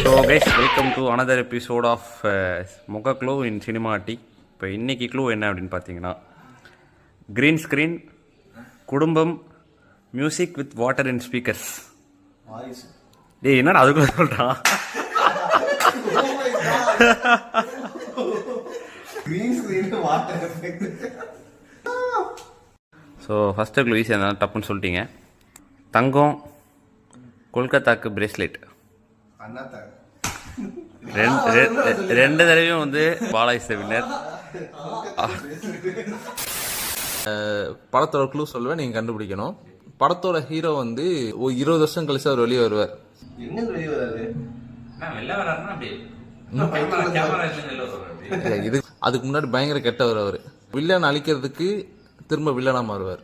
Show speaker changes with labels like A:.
A: So guys, welcome to another episode of மொக்க clue in சினிமாட்டி. இப்போ இன்றைக்கி க்ளூ என்ன அப்படின்னு பார்த்தீங்கன்னா, க்ரீன் ஸ்க்ரீன், குடும்பம், music with water and speakers. டேய் என்னடா அதுக்குள்ள சொல்கிறான்? ஸோ ஃபஸ்ட்டு க்ளூ ஈஸியாக இருந்தாலும் டப்புன்னு சொல்லிட்டீங்க. தங்கம், கொல்கத்தாக்கு பிரேஸ்லெட். ரெண்டு தடவையும் வந்து பாலாயிஸ் வின்னர்.
B: படத்தோட க்ளூ சொல்லுவேன், நீங்க கண்டுபிடிக்கணும். படத்தோட ஹீரோ வந்து 20 வருஷம் கழிச்சு அவர் வெளியே வருவார். இது அதுக்கு முன்னாடி பயங்கர கெட்டவர். அவரு வில்லன் அழிக்கிறதுக்கு திரும்ப வில்லனா மாறுவார்.